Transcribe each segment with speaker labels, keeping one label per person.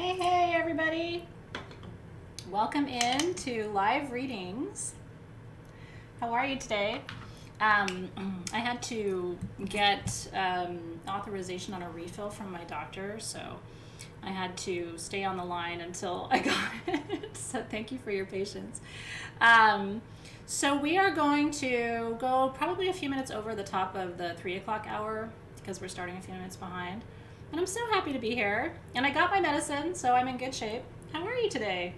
Speaker 1: Hey everybody! Welcome in to live readings. How are you today? I had to get authorization on a refill from my doctor, so I had to stay on the line until I got it. So thank you for your patience. So we are going to go probably a few minutes over the top of the 3 o'clock hour because we're starting a few minutes behind. And I'm so happy to be here. And I got my medicine, so I'm in good shape. How are you today?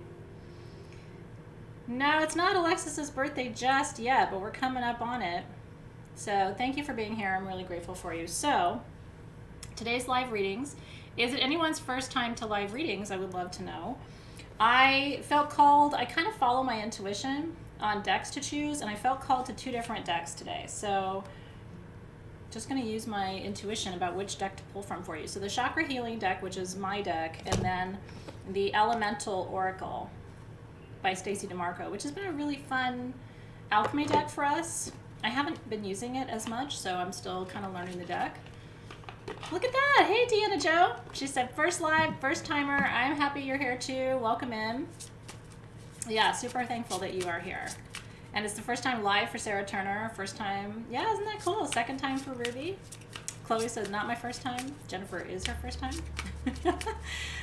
Speaker 1: No, it's not Alexis's birthday just yet, but we're coming up on it. So thank you for being here. I'm really grateful for you. So today's live readings. Is it anyone's first time to live readings? I would love to know. I felt called, I kind of follow my intuition on decks to choose, and I felt called to 2 different decks today. So just going to use my intuition about which deck to pull from for you. So the Chakra Healing deck, which is my deck, and then the Elemental Oracle by Stacey DeMarco, which has been a really fun alchemy deck for us. I haven't been using it as much, so I'm still kind of learning the deck. Look at that! Hey, Deanna Jo! She said, first live, first timer. I'm happy you're here too. Welcome in. Yeah, super thankful that you are here. And it's the first time live for Sarah Turner. First time, yeah, isn't that cool? Second time for Ruby. Chloe says, not my first time. Jennifer is her first time.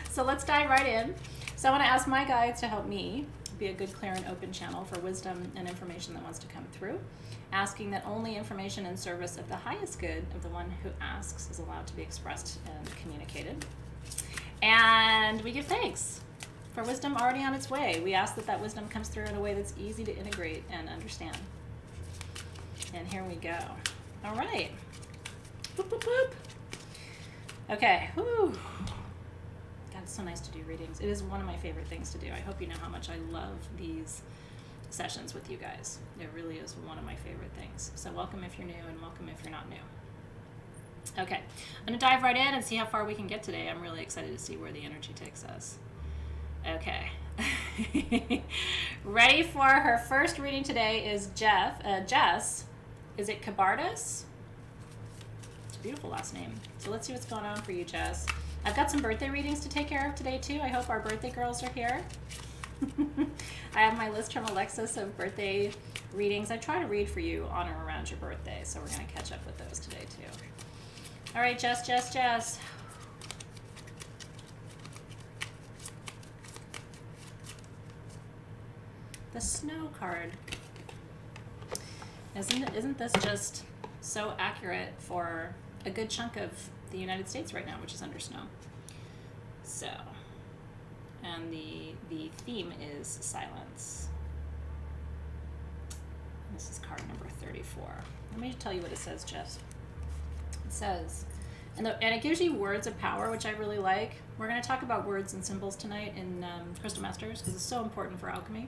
Speaker 1: So let's dive right in. So I want to ask my guides to help me be a good, clear, and open channel for wisdom and information that wants to come through. Asking that only information in service of the highest good of the one who asks is allowed to be expressed and communicated. And we give thanks for wisdom already on its way. We ask that that wisdom comes through in a way that's easy to integrate and understand. And here we go. All right. Boop, boop, boop. Okay. Whew. God, it's so nice to do readings. It is one of my favorite things to do. I hope you know how much I love these sessions with you guys. It really is one of my favorite things. So welcome if you're new, and welcome if you're not new. Okay. I'm going to dive right in and see how far we can get today. I'm really excited to see where the energy takes us. Okay. Ready for her first reading today is Jess. Is it Cabardis? It's a beautiful last name. So let's see what's going on for you, Jess. I've got some birthday readings to take care of today, too. I hope our birthday girls are here. I have my list from Alexis of birthday readings. I try to read for you on or around your birthday, so we're going to catch up with those today, too. All right, Jess. The Snow card. Isn't this just so accurate for a good chunk of the United States right now, which is under snow? So, and the theme is silence. This is card number 34. Let me tell you what it says, Jess. It says, and it gives you words of power, which I really like. We're going to talk about words and symbols tonight in Crystal Masters because it's so important for alchemy.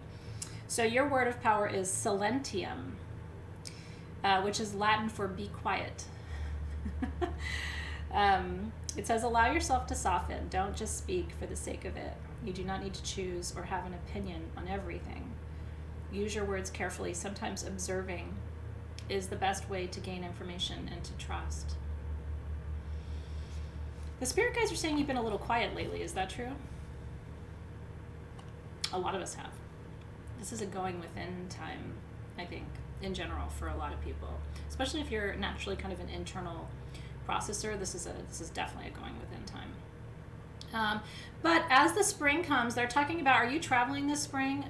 Speaker 1: So your word of power is silentium, which is Latin for be quiet. It says, allow yourself to soften. Don't just speak for the sake of it. You do not need to choose or have an opinion on everything. Use your words carefully. Sometimes observing is the best way to gain information and to trust. The spirit guides are saying you've been a little quiet lately. Is that true? A lot of us have. This is a going within time, I think, in general for a lot of people, especially if you're naturally kind of an internal processor. This is definitely a going within time. But as the spring comes, they're talking about, are you traveling this spring?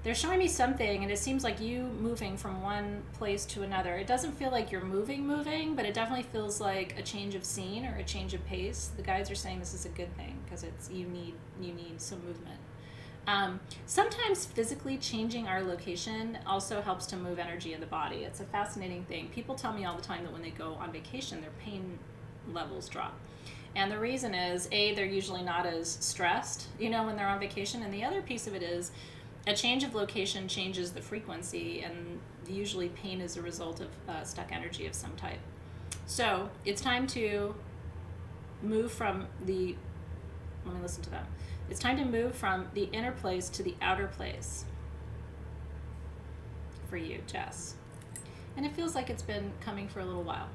Speaker 1: They're showing me something, and it seems like you moving from one place to another. It doesn't feel like you're moving, but it definitely feels like a change of scene or a change of pace. The guides are saying this is a good thing because you need some movement. Sometimes physically changing our location also helps to move energy in the body. It's a fascinating thing. People tell me all the time that when they go on vacation, their pain levels drop. And the reason is, A, they're usually not as stressed, when they're on vacation. And the other piece of it is a change of location changes the frequency, and usually pain is a result of stuck energy of some type. So it's time to move from let me listen to that. It's time to move from the inner place to the outer place for you, Jess. And it feels like it's been coming for a little while.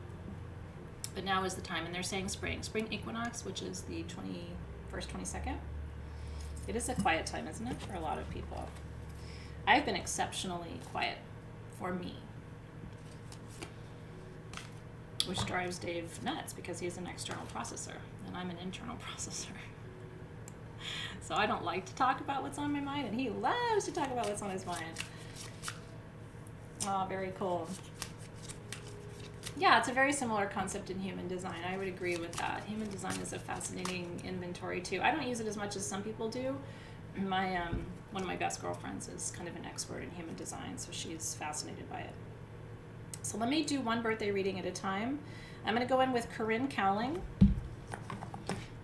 Speaker 1: But now is the time, and they're saying spring equinox, which is the 21st, 22nd. It is a quiet time, isn't it, for a lot of people? I've been exceptionally quiet for me, which drives Dave nuts because he's an external processor and I'm an internal processor. So I don't like to talk about what's on my mind, and he loves to talk about what's on his mind. Oh, very cool. Yeah, it's a very similar concept in human design. I would agree with that. Human design is a fascinating inventory too. I don't use it as much as some people do. My one of my best girlfriends is kind of an expert in human design, so she's fascinated by it. So let me do one birthday reading at a time. I'm going to go in with Corinne Cowling.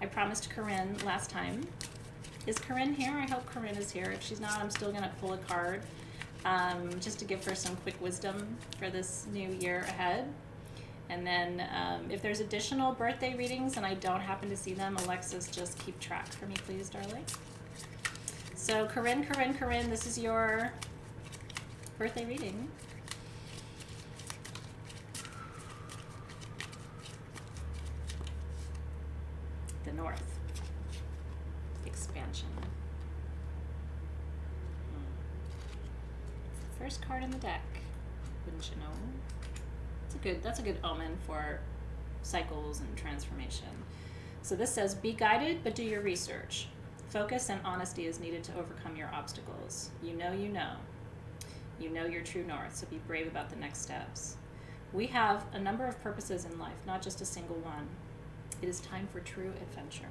Speaker 1: I promised Corinne last time. Is Corinne here? I hope Corinne is here. If she's not, I'm still going to pull a card just to give her some quick wisdom for this new year ahead. And then if there's additional birthday readings and I don't happen to see them, Alexis, just keep track for me, please, darling. So Corinne, this is your birthday reading. The North. Expansion. It's the first card in the deck, wouldn't you know? That's a good omen for cycles and transformation. So this says, be guided, but do your research. Focus and honesty is needed to overcome your obstacles. You know your true north, so be brave about the next steps. We have a number of purposes in life, not just a single one. It is time for true adventure.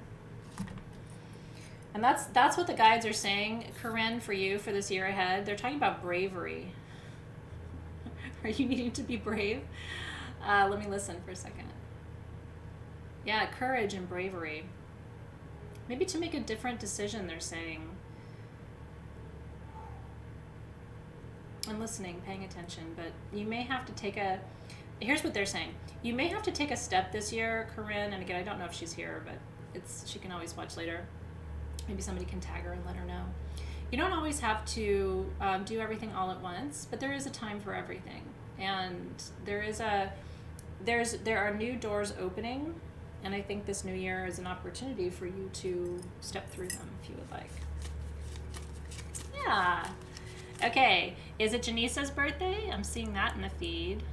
Speaker 1: And that's what the guides are saying, Corinne, for you for this year ahead. They're talking about bravery. Are you needing to be brave? Let me listen for a second. Yeah, courage and bravery. Maybe to make a different decision, they're saying. I'm listening, paying attention, but you may have to take here's what they're saying. You may have to take a step this year, Corinne, and again, I don't know if she's here, but she can always watch later. Maybe somebody can tag her and let her know. You don't always have to do everything all at once, but there is a time for everything. And there are new doors opening, and I think this new year is an opportunity for you to step through them if you would like. Yeah. Okay, is it Janice's birthday? I'm seeing that in the feed.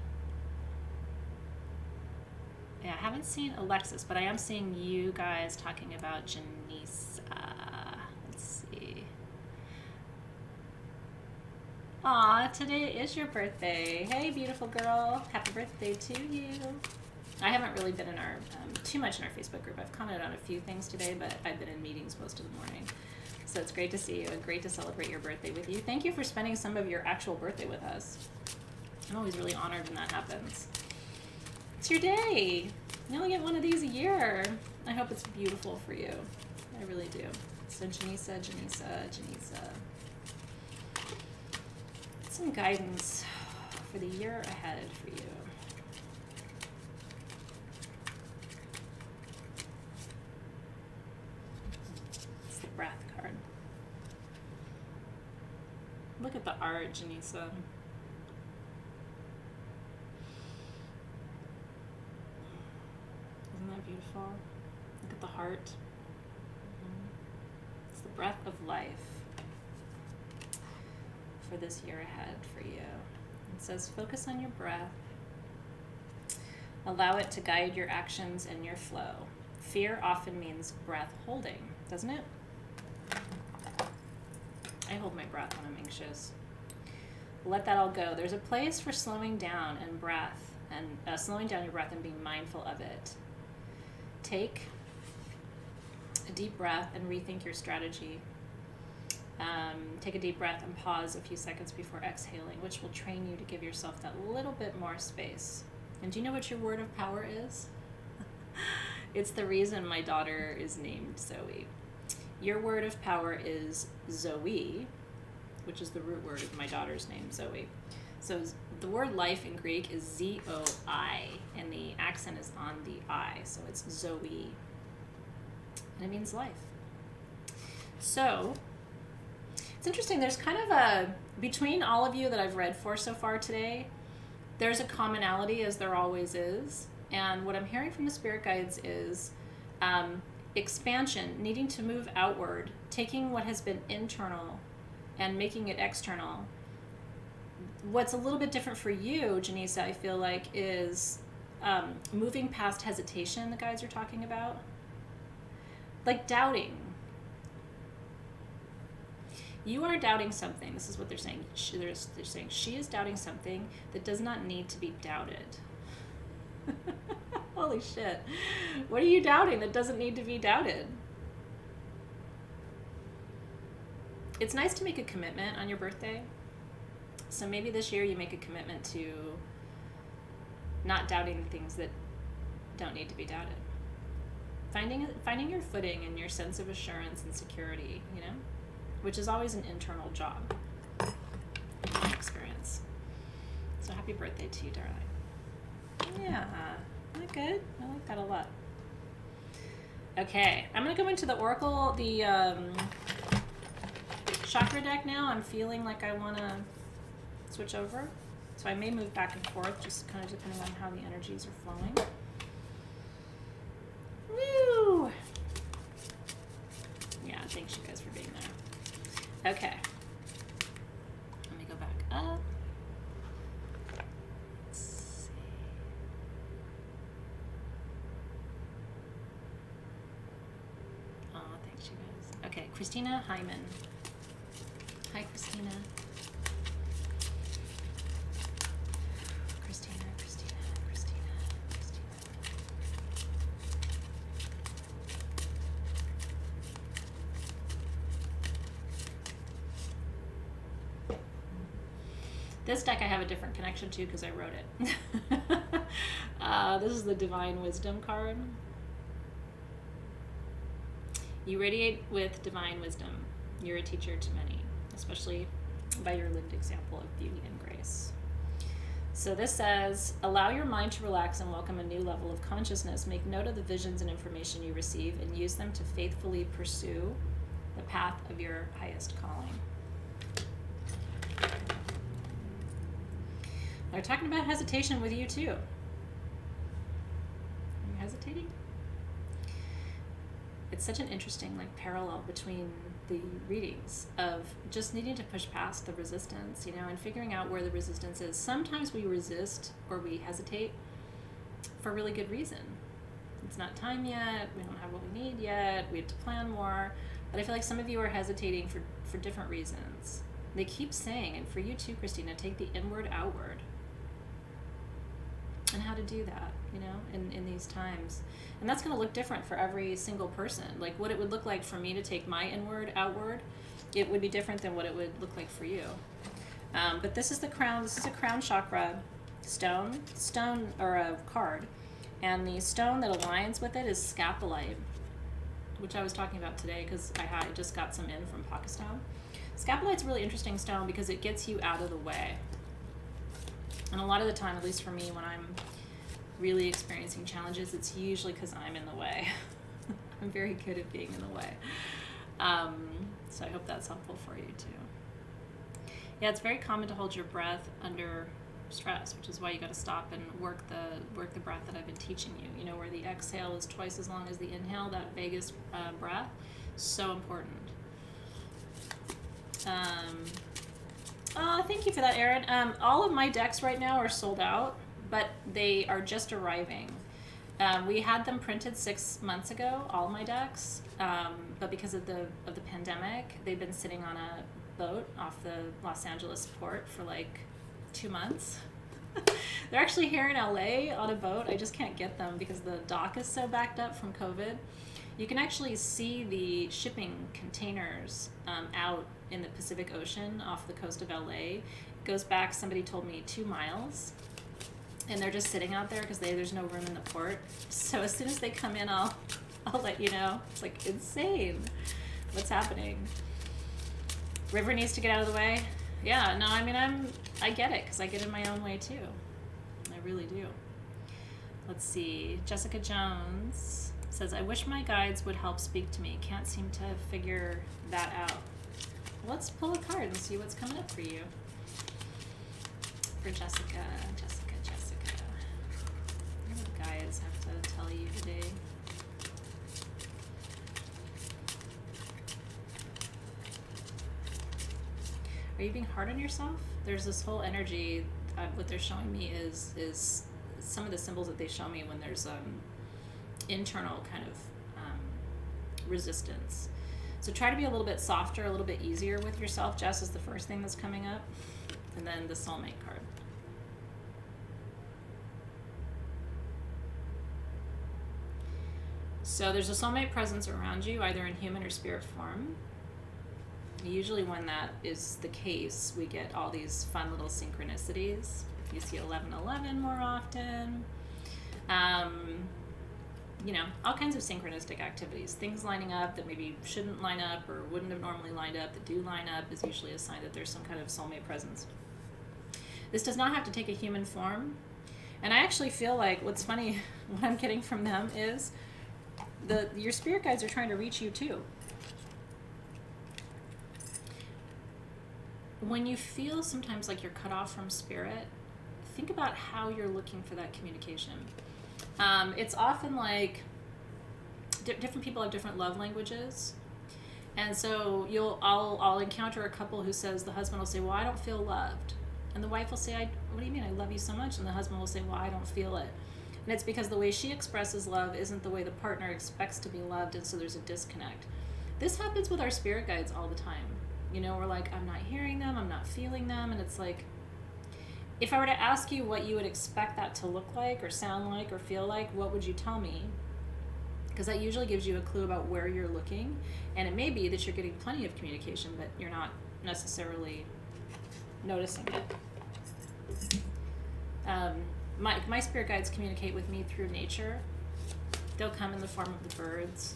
Speaker 1: Yeah, I haven't seen Alexis, but I am seeing you guys talking about Janice. Let's see. Aw, today is your birthday. Hey, beautiful girl. Happy birthday to you. I haven't really been in our too much in our Facebook group. I've commented on a few things today, but I've been in meetings most of the morning. So it's great to see you and great to celebrate your birthday with you. Thank you for spending some of your actual birthday with us. I'm always really honored when that happens. It's your day. You only get one of these a year. I hope it's beautiful for you. I really do. So Janisa. Some guidance for the year ahead for you. It's the breath card. Look at the art, Janisa. Isn't that beautiful? Look at the heart. It's the breath of life for this year ahead for you. It says, focus on your breath. Allow it to guide your actions and your flow. Fear often means breath holding, doesn't it? I hold my breath when I'm anxious. Let that all go. There's a place for slowing down and breath, and slowing down your breath and being mindful of it. Take a deep breath and rethink your strategy. Take a deep breath and pause a few seconds before exhaling, which will train you to give yourself that little bit more space. And do you know what your word of power is? It's the reason my daughter is named Zoe. Your word of power is Zoe, which is the root word of my daughter's name, Zoe. So the word life in Greek is Z-O-I, and the accent is on the I, so it's Zoe. And it means life. So it's interesting, there's kind of between all of you that I've read for so far today, there's a commonality, as there always is. And what I'm hearing from the spirit guides is expansion, needing to move outward, taking what has been internal and making it external. What's a little bit different for you, Janisa, I feel like, is moving past hesitation, the guides are talking about. Like doubting. You are doubting something. This is what they're saying. They're saying she is doubting something that does not need to be doubted. Holy shit. What are you doubting that doesn't need to be doubted? It's nice to make a commitment on your birthday. So maybe this year you make a commitment to not doubting the things that don't need to be doubted. Finding your footing and your sense of assurance and security, you know, which is always an internal job in my experience. So happy birthday to you, darling. Yeah, isn't that good? I like that a lot. Okay, I'm going to go into the Oracle, the chakra deck now. I'm feeling like I want to switch over. So I may move back and forth, just kind of depending on how the energies are flowing. Woo! Yeah, thanks you guys for being there. Okay. Let me go back up. Let's see. Oh, thanks you guys. Okay, Christina Hyman. Hi, Christina. This deck I have a different connection to because I wrote it. This is the Divine Wisdom card. You radiate with divine wisdom. You're a teacher to many, especially by your lived example of beauty and grace. So this says, allow your mind to relax and welcome a new level of consciousness. Make note of the visions and information you receive and use them to faithfully pursue the path of your highest calling. They're talking about hesitation with you too. Are you hesitating? It's such an interesting parallel between the readings of just needing to push past the resistance, and figuring out where the resistance is. Sometimes we resist or we hesitate for really good reason. It's not time yet, we don't have what we need yet, we have to plan more. But I feel like some of you are hesitating for different reasons. They keep saying, and for you too, Christina, take the inward outward. And how to do that, in these times. And that's going to look different for every single person. Like what it would look like for me to take my inward outward, it would be different than what it would look like for you. But this is the crown. This is a crown chakra stone or a card. And the stone that aligns with it is scapolite, which I was talking about today because I just got some in from Pakistan. Scapolite's a really interesting stone because it gets you out of the way. And a lot of the time, at least for me, when I'm really experiencing challenges, it's usually because I'm in the way. I'm very good at being in the way. So I hope that's helpful for you too. Yeah, it's very common to hold your breath under stress, which is why you got to stop and work the breath that I've been teaching you. Where the exhale is twice as long as the inhale, that vagus breath, so important. Thank you for that, Erin. All of my decks right now are sold out, but they are just arriving. We had them printed 6 months ago, all my decks, but because of the pandemic, they've been sitting on a boat off the Los Angeles port for 2 months. They're actually here in LA on a boat. I just can't get them because the dock is so backed up from COVID. You can actually see the shipping containers out in the Pacific Ocean off the coast of LA. It goes back, somebody told me, 2 miles. And they're just sitting out there because there's no room in the port. So as soon as they come in, I'll let you know. It's insane what's happening. River needs to get out of the way. Yeah, no, I get it because I get in my own way too. I really do. Let's see. Jessica Jones says, I wish my guides would help speak to me. Can't seem to figure that out. Let's pull a card and see what's coming up for you. For Jessica. What do the guides have to tell you today? Are you being hard on yourself? There's this whole energy. What they're showing me is some of the symbols that they show me when there's internal kind of resistance. So try to be a little bit softer, a little bit easier with yourself. Jess is the first thing that's coming up, and then the soulmate card. So there's a soulmate presence around you, either in human or spirit form. Usually when that is the case, we get all these fun little synchronicities. You see 1111 more often. You know, all kinds of synchronistic activities. Things lining up that maybe shouldn't line up or wouldn't have normally lined up that do line up is usually a sign that there's some kind of soulmate presence. This does not have to take a human form. And I actually feel like what's funny, what I'm getting from them is your spirit guides are trying to reach you too. When you feel sometimes like you're cut off from spirit, think about how you're looking for that communication. It's often like different people have different love languages. And so I'll encounter a couple who says, the husband will say, well, I don't feel loved. And the wife will say, what do you mean? I love you so much. And the husband will say, well, I don't feel it. And it's because the way she expresses love isn't the way the partner expects to be loved. And so there's a disconnect. This happens with our spirit guides all the time. You know, we're like, I'm not hearing them, I'm not feeling them. And it's like, if I were to ask you what you would expect that to look like or sound like or feel like, what would you tell me? Because that usually gives you a clue about where you're looking. And it may be that you're getting plenty of communication, but you're not necessarily noticing it. My spirit guides communicate with me through nature. They'll come in the form of the birds,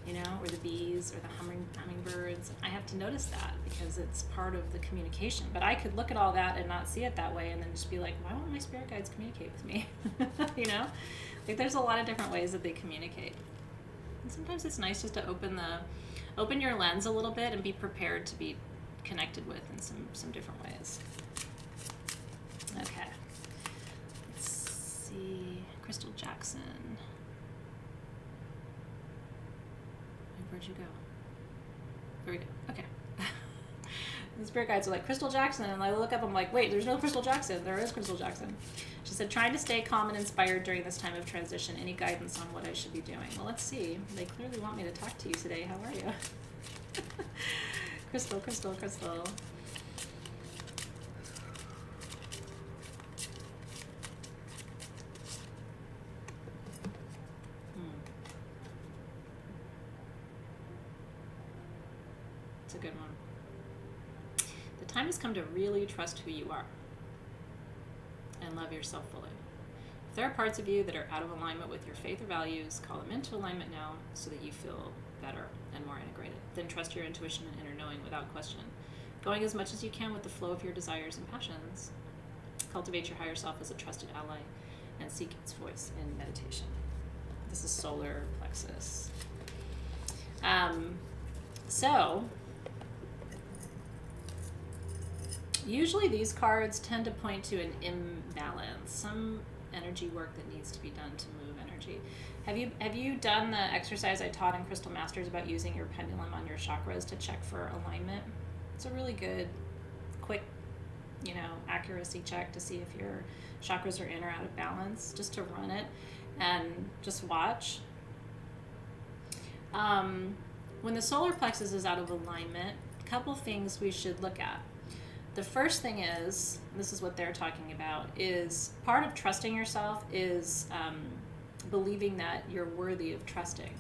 Speaker 1: you know, or the bees or the hummingbirds. I have to notice that because it's part of the communication. But I could look at all that and not see it that way and then just be like, why won't my spirit guides communicate with me? You know, like there's a lot of different ways that they communicate. And sometimes it's nice just to open your lens a little bit and be prepared to be connected with in some different ways. Okay. Let's see. Crystal Jackson. Where'd you go? Very good. Okay. The spirit guides are like, Crystal Jackson. And I look up, I'm like, wait, there's no Crystal Jackson. There is Crystal Jackson. She said, trying to stay calm and inspired during this time of transition. Any guidance on what I should be doing? Well, let's see. They clearly want me to talk to you today. How are you? Crystal. It's a good one. The time has come to really trust who you are and love yourself fully. If there are parts of you that are out of alignment with your faith or values, call them into alignment now so that you feel better and more integrated. Then trust your intuition and inner knowing without question. Going as much as you can with the flow of your desires and passions. Cultivate your higher self as a trusted ally and seek its voice in meditation. This is solar plexus. So, usually these cards tend to point to an imbalance, some energy work that needs to be done to move energy. Have you done the exercise I taught in Crystal Masters about using your pendulum on your chakras to check for alignment? It's a really good, quick, accuracy check to see if your chakras are in or out of balance, just to run it and just watch. When the solar plexus is out of alignment, a couple things we should look at. The first thing is, this is what they're talking about, is part of trusting yourself is believing that you're worthy of trusting,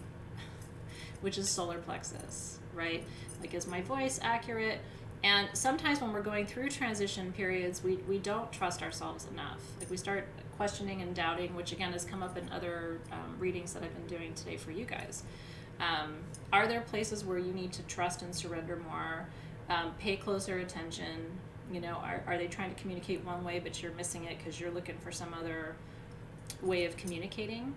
Speaker 1: which is solar plexus, right? Like, is my voice accurate? And sometimes when we're going through transition periods, we don't trust ourselves enough. Like, we start questioning and doubting, which again has come up in other readings that I've been doing today for you guys. Are there places where you need to trust and surrender more? Pay closer attention. Are they trying to communicate one way but you're missing it because you're looking for some other way of communicating?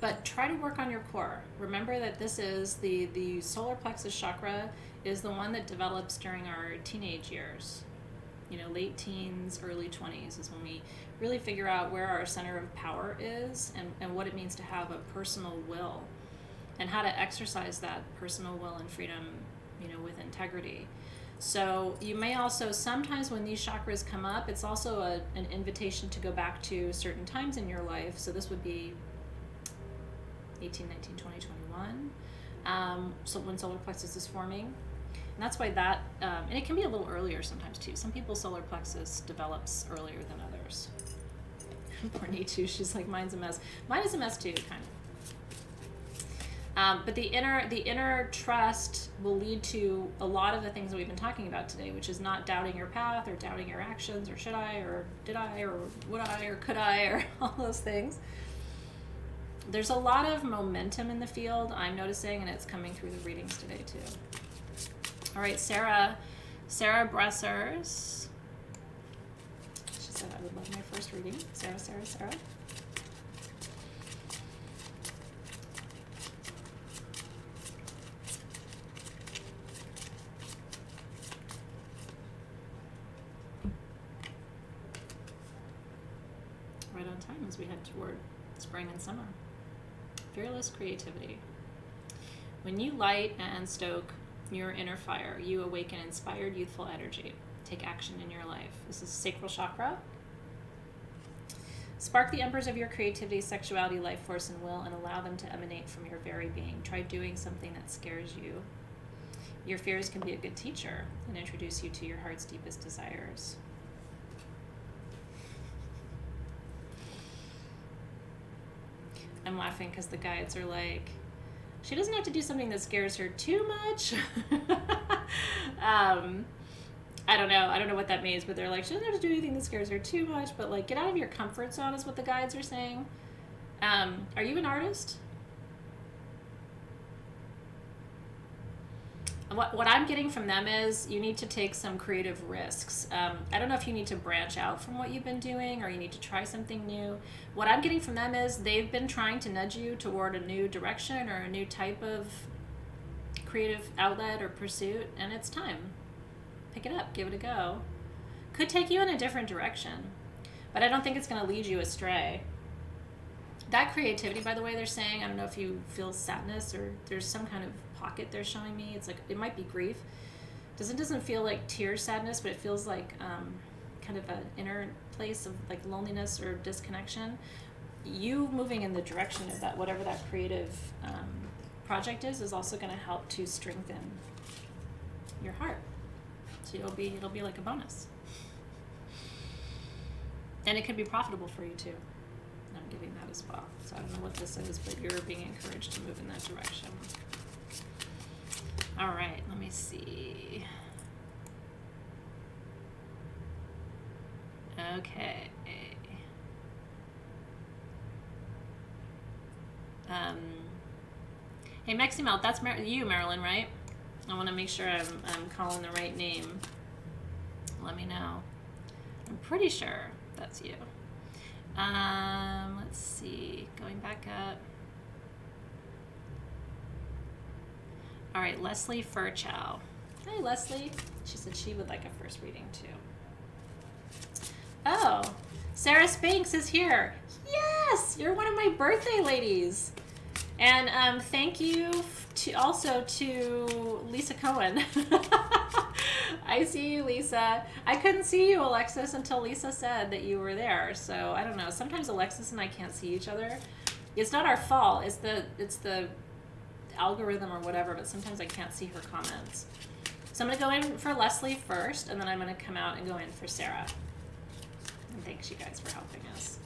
Speaker 1: But try to work on your core. Remember that this is the solar plexus chakra is the one that develops during our teenage years. Late teens, early 20s is when we really figure out where our center of power is and what it means to have a personal will and how to exercise that personal will and freedom, with integrity. So you may also, sometimes when these chakras come up, it's also an invitation to go back to certain times in your life. So this would be 18, 19, 20, 21. So when solar plexus is forming. And that's why that, and it can be a little earlier sometimes too. Some people's solar plexus develops earlier than others. Poor Nitu, she's like, mine's a mess. Mine is a mess too, kind of. But the inner trust will lead to a lot of the things that we've been talking about today, which is not doubting your path or doubting your actions or should I or did I or would I or could I or all those things. There's a lot of momentum in the field, I'm noticing, and it's coming through the readings today too. All right, Sarah Bressers. She said, I would love my first reading. Sarah. Right on time as we head toward spring and summer. Fearless creativity. When you light and stoke your inner fire, you awaken inspired youthful energy. Take action in your life. This is sacral chakra. Spark the embers of your creativity, sexuality, life force, and will, and allow them to emanate from your very being. Try doing something that scares you. Your fears can be a good teacher and introduce you to your heart's deepest desires. I'm laughing because the guides are like, she doesn't have to do something that scares her too much. I don't know what that means, but they're like, she doesn't have to do anything that scares her too much, but like, get out of your comfort zone is what the guides are saying. Are you an artist? What I'm getting from them is you need to take some creative risks. I don't know if you need to branch out from what you've been doing or you need to try something new. What I'm getting from them is they've been trying to nudge you toward a new direction or a new type of creative outlet or pursuit, and it's time. Pick it up, give it a go. Could take you in a different direction, but I don't think it's going to lead you astray. That creativity, by the way, they're saying, I don't know if you feel sadness or there's some kind of pocket they're showing me. It's like, it might be grief. Doesn't feel like tear sadness, but it feels like kind of an inner place of like loneliness or disconnection. You moving in the direction of that, whatever that creative project is also going to help to strengthen your heart. So it'll be like a bonus. And it could be profitable for you too. I'm giving that as well. So I don't know what this is, but you're being encouraged to move in that direction. All right, let me see. Okay. Hey, Meximel, that's you, Marilyn, right? I want to make sure I'm calling the right name. Let me know. I'm pretty sure that's you. Let's see. Going back up. All right, Leslie Furchow. Hi, Leslie. She said she would like a first reading too. Oh, Sarah Spanks is here. Yes, you're one of my birthday ladies. And thank you also to Lisa Cohen. I see you, Lisa. I couldn't see you, Alexis, until Lisa said that you were there. So I don't know. Sometimes Alexis and I can't see each other. It's not our fault. It's the algorithm or whatever, but sometimes I can't see her comments. So I'm going to go in for Leslie first, and then I'm going to come out and go in for Sarah. And thanks you guys for helping us.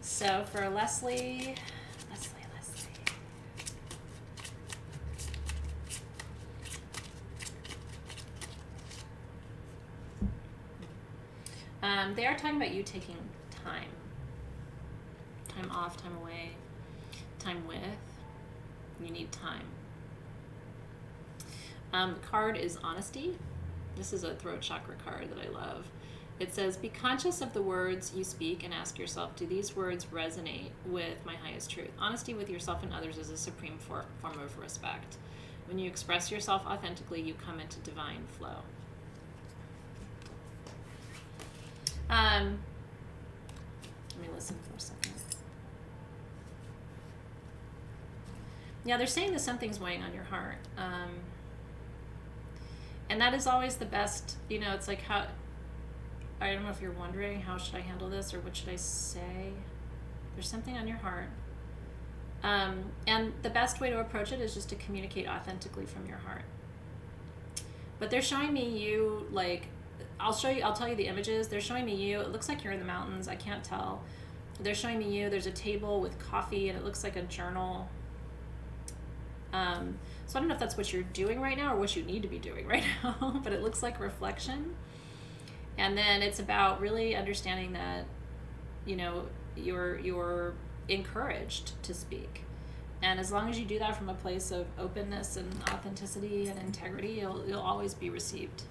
Speaker 1: So for Leslie. They are talking about you taking time off, time away, time with. You need time. The card is honesty. This is a throat chakra card that I love. It says, be conscious of the words you speak and ask yourself, do these words resonate with my highest truth? Honesty with yourself and others is a supreme form of respect. When you express yourself authentically, you come into divine flow. Let me listen for a second. Yeah, they're saying that something's weighing on your heart. And that is always the best, it's like how, I don't know if you're wondering, how should I handle this or what should I say? There's something on your heart. And the best way to approach it is just to communicate authentically from your heart. But they're showing me you, like, I'll tell you the images. They're showing me you. It looks like you're in the mountains. I can't tell. They're showing me you. There's a table with coffee, and it looks like a journal. So I don't know if that's what you're doing right now or what you need to be doing right now, but it looks like reflection. And then it's about really understanding that, you're encouraged to speak. And as long as you do that from a place of openness and authenticity and integrity, you'll always be received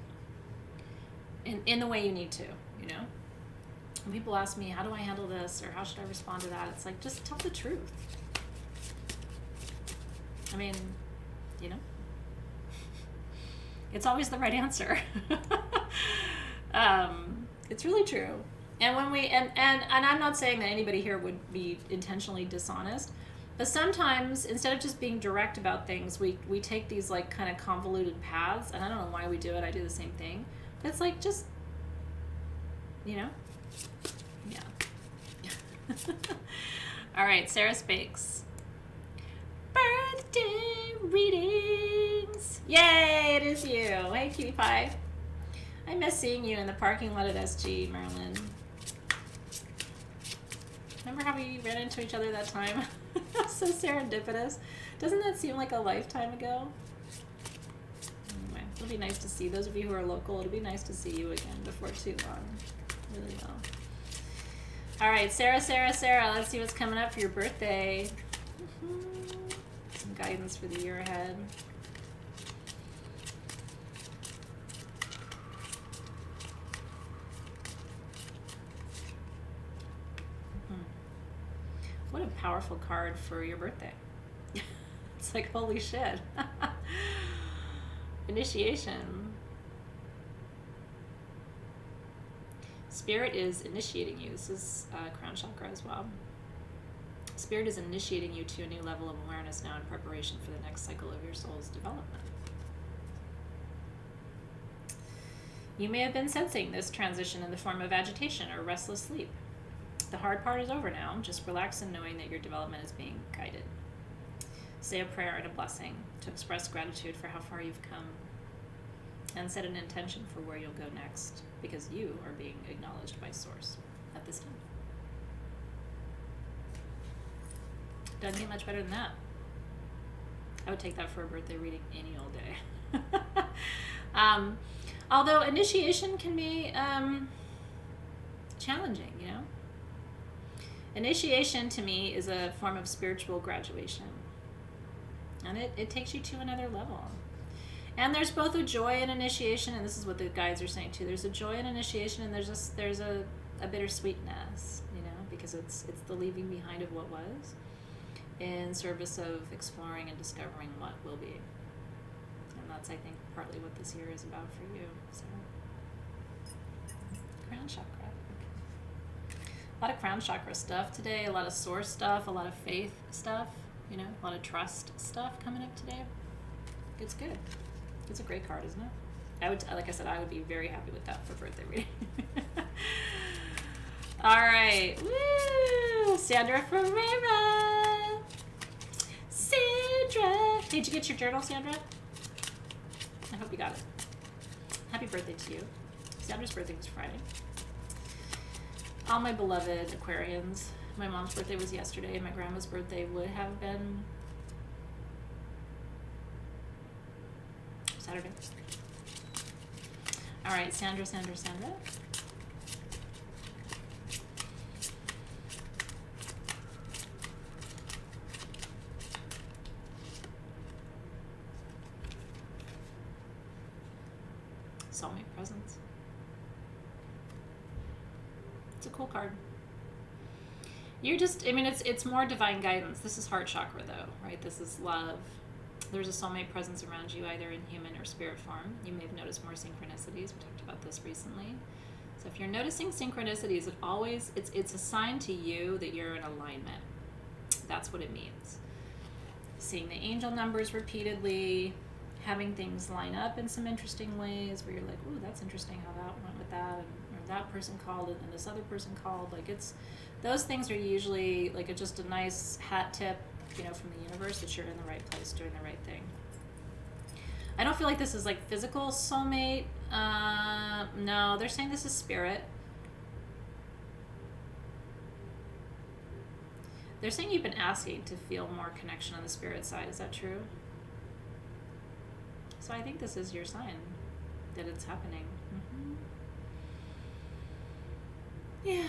Speaker 1: in the way you need to, When people ask me, how do I handle this, or how should I respond to that? It's like, just tell the truth. I mean, it's always the right answer. It's really true. And when we, and I'm not saying that anybody here would be intentionally dishonest, but sometimes instead of just being direct about things, we take these like kind of convoluted paths, and I don't know why we do it. I do the same thing. But it's like, just, yeah. All right, Sarah Spakes. Birthday readings. Yay, it is you. Hey, Cutie Pie. I miss seeing you in the parking lot at SG, Marilyn. Remember how we ran into each other that time? So serendipitous. Doesn't that seem like a lifetime ago? Anyway, it'll be nice to see those of you who are local. It'll be nice to see you again before too long. Really will. All right, Sarah. Let's see what's coming up for your birthday. Some guidance for the year ahead. What a powerful card for your birthday. It's like, holy shit. Initiation. Spirit is initiating you. This is crown chakra as well. Spirit is initiating you to a new level of awareness now in preparation for the next cycle of your soul's development. You may have been sensing this transition in the form of agitation or restless sleep. The hard part is over now. Just relax in knowing that your development is being guided. Say a prayer and a blessing to express gratitude for how far you've come, and set an intention for where you'll go next, because you are being acknowledged by Source at this time. Doesn't get much better than that. I would take that for a birthday reading any old day. Although initiation can be challenging, Initiation to me is a form of spiritual graduation. And it takes you to another level. And there's both a joy in initiation, and this is what the guides are saying too. There's a joy in initiation, and there's a bittersweetness, because it's the leaving behind of what was in service of exploring and discovering what will be. And that's, I think, partly what this year is about for you. So, crown chakra. A lot of crown chakra stuff today, a lot of Source stuff, a lot of faith stuff, a lot of trust stuff coming up today. It's good. It's a great card, isn't it? Like I said, I would be very happy with that for birthday reading. All right. Woo! Sandra Ferreira. Sandra. Did you get your journal, Sandra? I hope you got it. Happy birthday to you. Sandra's birthday was Friday. All my beloved Aquarians. My mom's birthday was yesterday. My grandma's birthday would have been Saturday. All right, Sandra. Soulmate presence. It's a cool card. You're just, it's more divine guidance. This is heart chakra though, right? This is love. There's a soulmate presence around you, either in human or spirit form. You may have noticed more synchronicities. We talked about this recently. So if you're noticing synchronicities, it's a sign to you that you're in alignment. That's what it means. Seeing the angel numbers repeatedly, having things line up in some interesting ways where you're like, ooh, that's interesting how that went with that, and or that person called and this other person called. Like, it's those things are usually like just a nice hat tip, you know, from the universe that you're in the right place doing the right thing. I don't feel like this is like physical soulmate. No, they're saying this is spirit. They're saying you've been asking to feel more connection on the spirit side. Is that true? So I think this is your sign that it's happening. Yeah.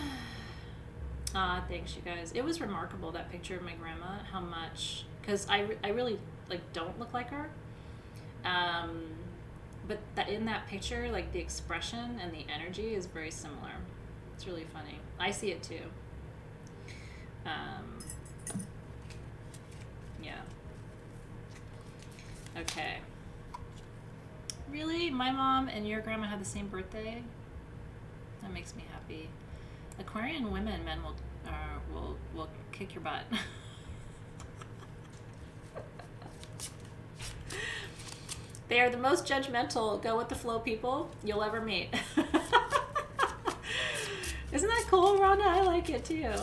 Speaker 1: Thanks, you guys. It was remarkable, that picture of my grandma, how much, because I really like don't look like her. But that in that picture, like the expression and the energy is very similar. It's really funny. I see it too. Yeah. Okay. Really? My mom and your grandma had the same birthday? That makes me happy. Aquarian women, men will kick your butt. They are the most judgmental, go with the flow people you'll ever meet. Isn't that cool, Rhonda? I like it too.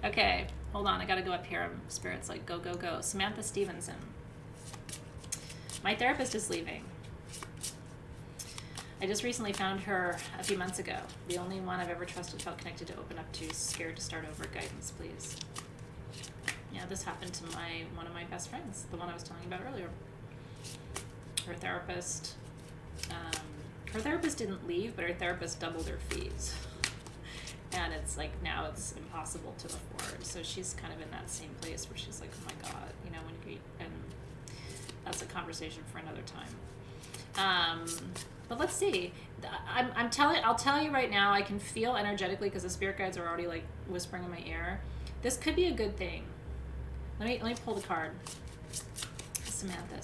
Speaker 1: Okay, hold on. I gotta go up here. Spirit's like, go, go, go. Samantha Stevenson. My therapist is leaving. I just recently found her a few months ago. The only one I've ever trusted, felt connected to, open up to, scared to start over. Guidance, please. Yeah, this happened to one of my best friends, the one I was telling you about earlier. Her therapist didn't leave, but her therapist doubled her fees. And it's like, now it's impossible to afford. So she's kind of in that same place where she's like, oh my God, you know, and that's a conversation for another time. But let's see. I'll tell you right now, I can feel energetically, because the spirit guides are already like whispering in my ear. This could be a good thing. Let me pull the card. Samantha.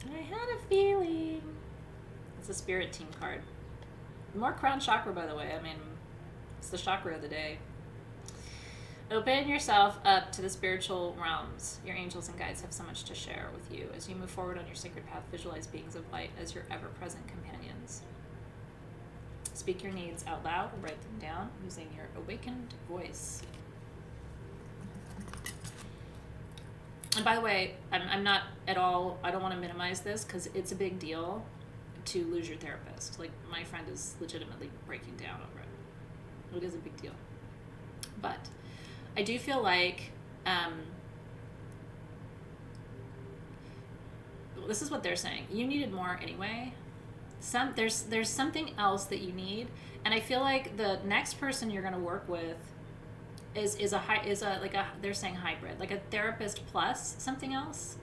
Speaker 1: I had a feeling. It's a spirit team card. More crown chakra, by the way. I mean, it's the chakra of the day. Open yourself up to the spiritual realms. Your angels and guides have so much to share with you. As you move forward on your sacred path, visualize beings of light as your ever-present companions. Speak your needs out loud or write them down using your awakened voice. And by the way, I'm not at all, I don't want to minimize this, because it's a big deal to lose your therapist. Like, my friend is legitimately breaking down over it. It is a big deal. But I do feel like this is what they're saying. You needed more anyway. There's something else that you need, and I feel like the next person you're going to work with is they're saying hybrid, like a therapist plus something else,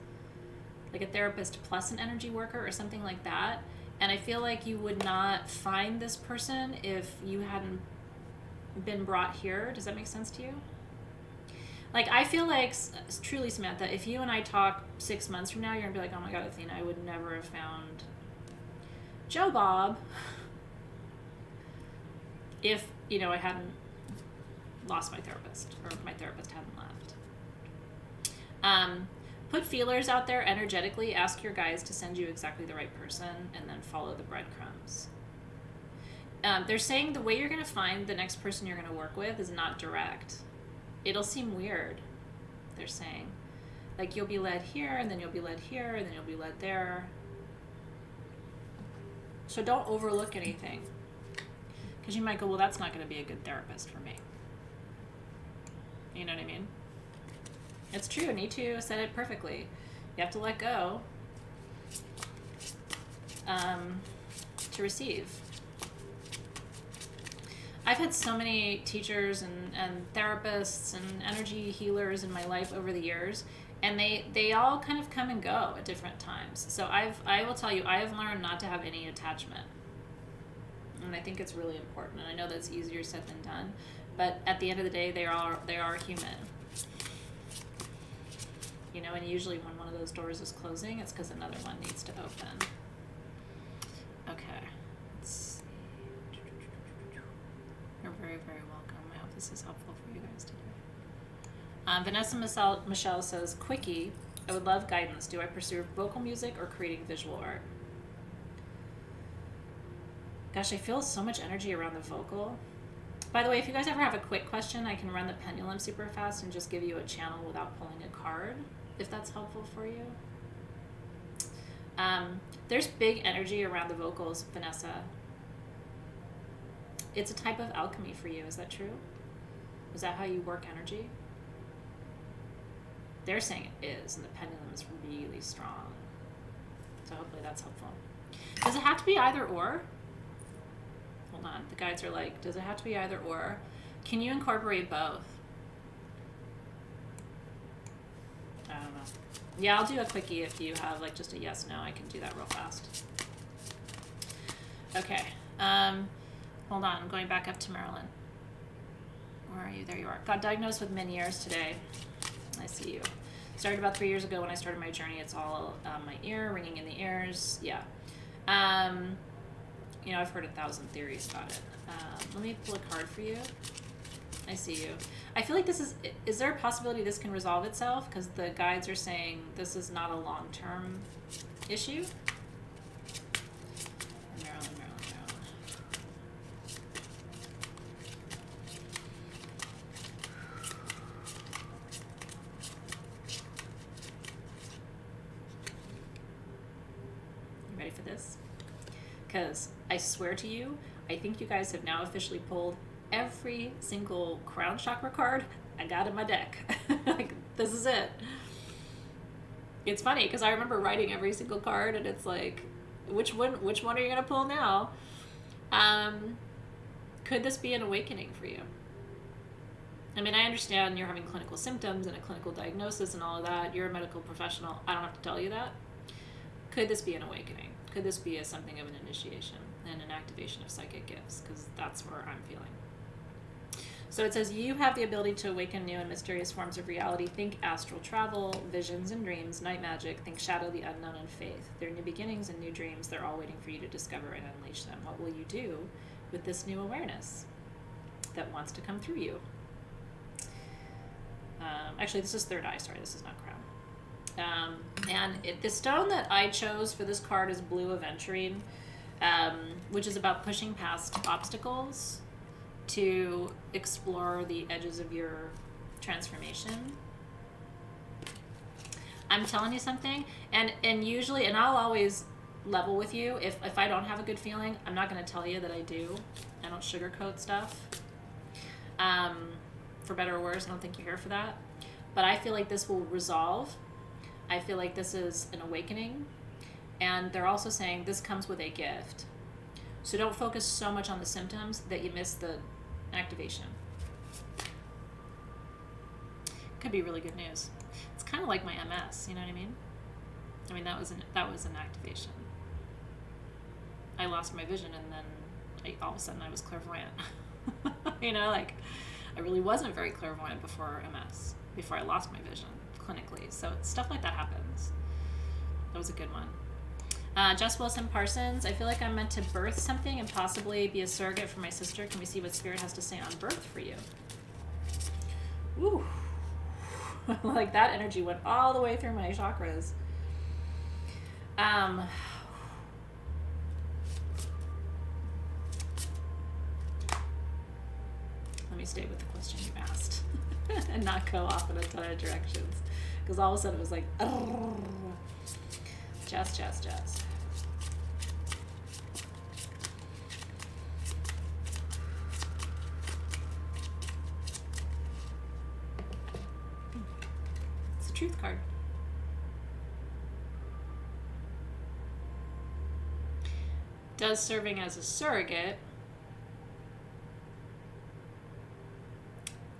Speaker 1: like a therapist plus an energy worker or something like that. And I feel like you would not find this person if you hadn't been brought here. Does that make sense to you? Like, I feel like, truly, Samantha, if you and I talk 6 months from now, you're gonna be like, oh my God, Athena, I would never have found Joe Bob if, you know, I hadn't lost my therapist, or my therapist hadn't left. Put feelers out there energetically. Ask your guides to send you exactly the right person, and then follow the breadcrumbs. They're saying the way you're going to find the next person you're going to work with is not direct. It'll seem weird, they're saying. Like, you'll be led here, and then you'll be led here, and then you'll be led there. So don't overlook anything. Because you might go, well, that's not going to be a good therapist for me. You know what I mean? It's true. Nitu said it perfectly. You have to let go to receive. I've had so many teachers and therapists and energy healers in my life over the years, and they all kind of come and go at different times. So I will tell you, I have learned not to have any attachment. And I think it's really important. And I know that's easier said than done, but at the end of the day, they are human. You know, and usually when one of those doors is closing, it's because another one needs to open. Okay. Let's see. You're very, very welcome. I hope this is helpful for you guys today. Vanessa Michelle says, Quickie, I would love guidance. Do I pursue vocal music or creating visual art? Gosh, I feel so much energy around the vocal. By the way, if you guys ever have a quick question, I can run the pendulum super fast and just give you a channel without pulling a card, if that's helpful for you. There's big energy around the vocals, Vanessa. It's a type of alchemy for you. Is that true? Is that how you work energy? They're saying it is, and the pendulum is really strong. So hopefully that's helpful. Does it have to be either or? Hold on. The guides are like, does it have to be either or? Can you incorporate both? I don't know. Yeah, I'll do a quickie if you have like just a yes, no. I can do that real fast. Okay. Hold on. I'm going back up to Marilyn. Where are you? There you are. Got diagnosed with Meniere's today. I see you. Started about 3 years ago when I started my journey. It's all my ear, ringing in the ears. Yeah. You know, I've heard 1,000 theories about it. Let me pull a card for you. I see you. I feel like this is there a possibility this can resolve itself? Because the guides are saying this is not a long-term issue. Marilyn. You ready for this? Because I swear to you, I think you guys have now officially pulled every single crown chakra card I got in my deck. Like, this is it. It's funny because I remember writing every single card, and it's like, which one are you gonna pull now? Could this be an awakening for you? I mean, I understand you're having clinical symptoms and a clinical diagnosis and all of that. You're a medical professional. I don't have to tell you that. Could this be an awakening? Could this be something of an initiation and an activation of psychic gifts? Because that's where I'm feeling. So it says, you have the ability to awaken new and mysterious forms of reality. Think astral travel, visions and dreams, night magic. Think shadow, the unknown, and faith. They're new beginnings and new dreams. They're all waiting for you to discover and unleash them. What will you do with this new awareness that wants to come through you? Actually, this is third eye. Sorry, this is not crown. And the stone that I chose for this card is blue aventurine, which is about pushing past obstacles to explore the edges of your transformation. I'm telling you something, and usually, and I'll always level with you. If I don't have a good feeling, I'm not going to tell you that I do. I don't sugarcoat stuff. For better or worse, I don't think you're here for that. But I feel like this will resolve. I feel like this is an awakening. And they're also saying this comes with a gift. So don't focus so much on the symptoms that you miss the activation. Could be really good news. It's kind of like my MS, you know what I mean? I mean, that was an activation. I lost my vision, and then all of a sudden I was clairvoyant. You know, like, I really wasn't very clairvoyant before MS, before I lost my vision clinically. So stuff like that happens. That was a good one. Jess Wilson Parsons, I feel like I'm meant to birth something and possibly be a surrogate for my sister. Can we see what Spirit has to say on birth for you? Ooh. Like, that energy went all the way through my chakras. Let me stay with the question you asked and not go off in a ton of directions, because all of a sudden it was like, Jess. It's the truth card. Does serving as a surrogate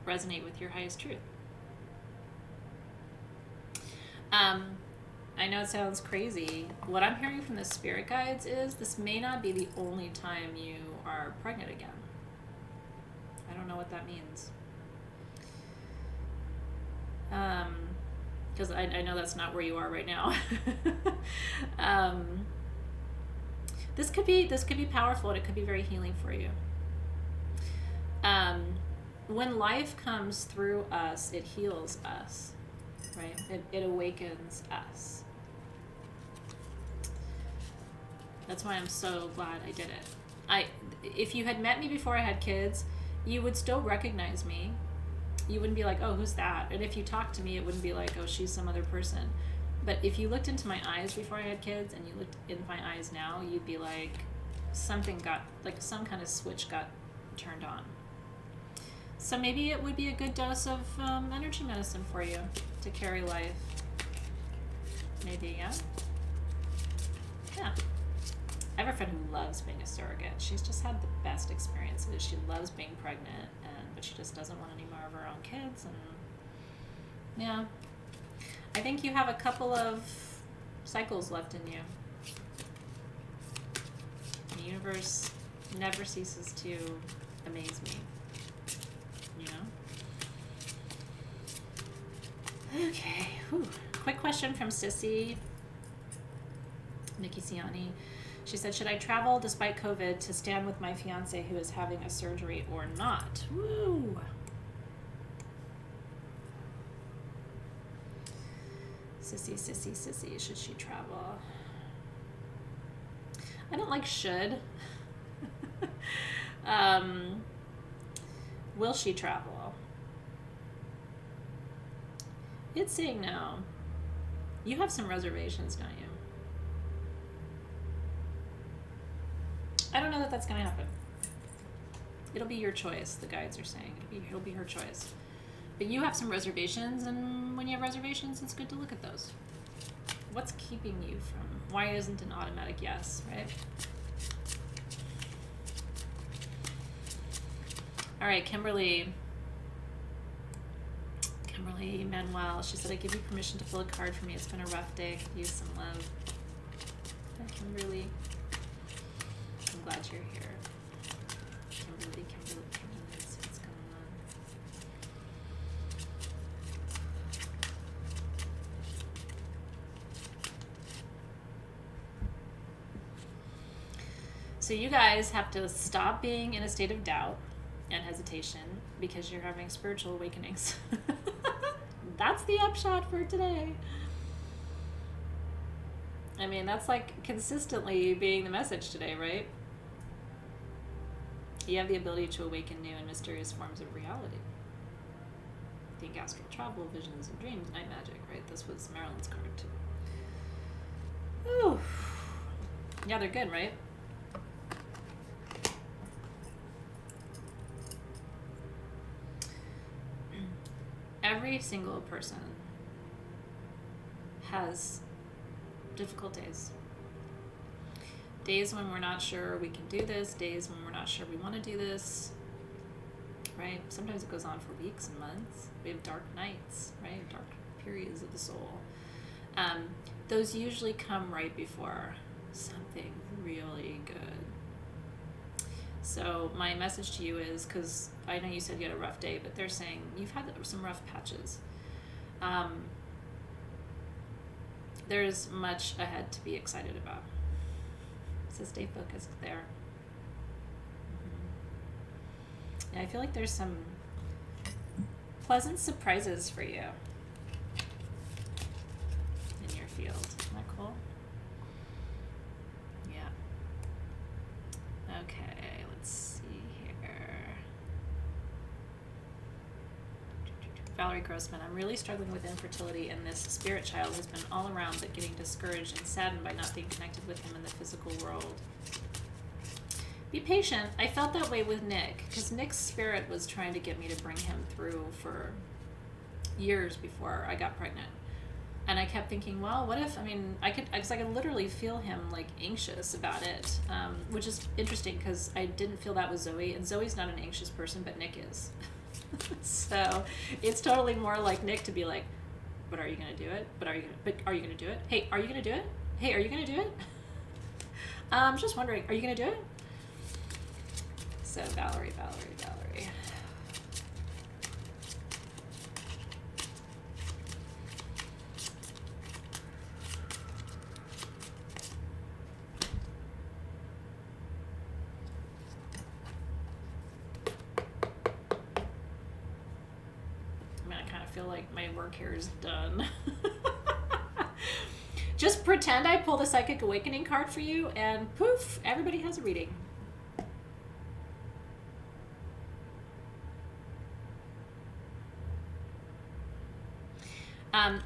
Speaker 1: resonate with your highest truth? I know it sounds crazy. What I'm hearing from the spirit guides is this may not be the only time you are pregnant again. I don't know what that means. Because I know that's not where you are right now. this could be powerful, and it could be very healing for you. When life comes through us, it heals us, right? It awakens us. That's why I'm so glad I did it. If you had met me before I had kids, you would still recognize me. You wouldn't be like, oh, who's that? And if you talked to me, it wouldn't be like, oh, she's some other person. But if you looked into my eyes before I had kids and you looked into my eyes now, you'd be like, something got, like some kind of switch got turned on. So maybe it would be a good dose of energy medicine for you to carry life. Maybe, yeah? Yeah. I have a friend who loves being a surrogate. She's just had the best experiences. She loves being pregnant, but she just doesn't want any more of her own kids. And yeah, I think you have a couple of cycles left in you. The universe never ceases to amaze me. You know? Okay. Whew. Quick question from Sissy. Nikki Ciani. She said, should I travel despite COVID to stand with my fiance who is having a surgery or not? Woo! Sissy, should she travel? I don't like should. Will she travel? It's saying no. You have some reservations, don't you? I don't know that that's going to happen. It'll be your choice, the guides are saying. It'll be her choice. But you have some reservations, and when you have reservations, it's good to look at those. What's keeping you from? Why isn't an automatic yes, right? All right, Kimberly Manuel, she said, I give you permission to pull a card for me. It's been a rough day. I could use some love. Hi, Kimberly. I'm glad you're here. Kimberly, let's see what's going on. So you guys have to stop being in a state of doubt and hesitation because you're having spiritual awakenings. That's the upshot for today. I mean, that's like consistently being the message today, right? You have the ability to awaken new and mysterious forms of reality. Think astral travel, visions and dreams, night magic, right? This was Marilyn's card too. Ooh. Yeah, they're good, right? Every single person has difficult days. Days when we're not sure we can do this, days when we're not sure we want to do this, right? Sometimes it goes on for weeks and months. We have dark nights, right? Dark periods of the soul. Those usually come right before something really good. So my message to you is, because I know you said you had a rough day, but they're saying you've had some rough patches. There's much ahead to be excited about. So stay focused there. Mm-hmm. Yeah, I feel like there's some pleasant surprises for you in your field. Isn't that cool? Yeah. Okay, let's see here. Valerie Grossman, I'm really struggling with infertility, and this spirit child has been all around, but getting discouraged and saddened by not being connected with him in the physical world. Be patient. I felt that way with Nick, because Nick's spirit was trying to get me to bring him through for years before I got pregnant. And I kept thinking, well, what if, I could literally feel him like anxious about it, which is interesting because I didn't feel that with Zoe, and Zoe's not an anxious person, but Nick is. So it's totally more like Nick to be like, but are you going to do it? But are you going to do it? Hey, are you going to do it? Hey, are you going to do it? I'm just wondering, are you going to do it? So Valerie. feel like my work here is done. Just pretend I pulled a Psychic Awakening card for you, and poof, everybody has a reading.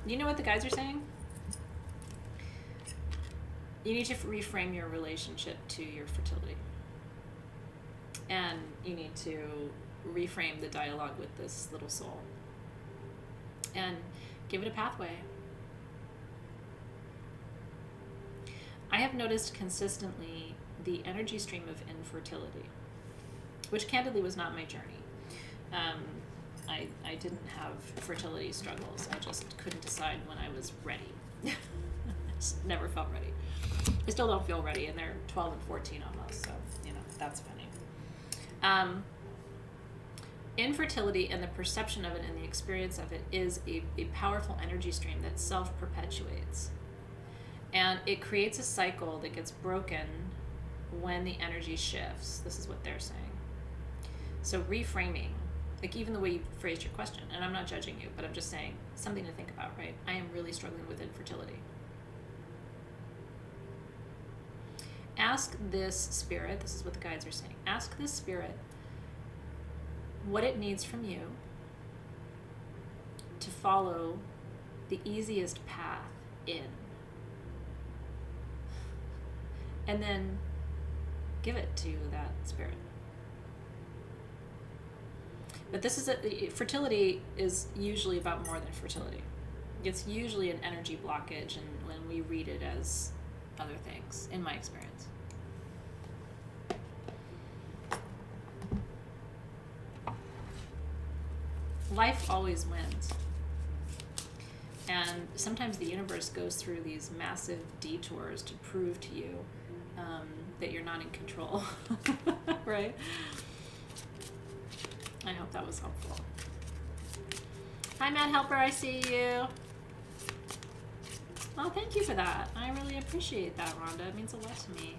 Speaker 1: You know what the guides are saying? You need to reframe your relationship to your fertility. And you need to reframe the dialogue with this little soul. And give it a pathway. I have noticed consistently the energy stream of infertility, which candidly was not my journey. I didn't have fertility struggles. I just couldn't decide when I was ready. I just never felt ready. I still don't feel ready, and they're 12 and 14 almost, so, that's funny. Infertility and the perception of it and the experience of it is a powerful energy stream that self-perpetuates. And it creates a cycle that gets broken when the energy shifts. This is what they're saying. So reframing, like even the way you phrased your question, and I'm not judging you, but I'm just saying something to think about, right? I am really struggling with infertility. Ask this spirit, this is what the guides are saying, ask this spirit what it needs from you to follow the easiest path in. And then give it to that spirit. But this is fertility is usually about more than fertility. It's usually an energy blockage, and when we read it as other things, in my experience. Life always wins. And sometimes the universe goes through these massive detours to prove to you that you're not in control, right? I hope that was helpful. Hi, Mad Helper, I see you. Oh, thank you for that. I really appreciate that, Rhonda. It means a lot to me.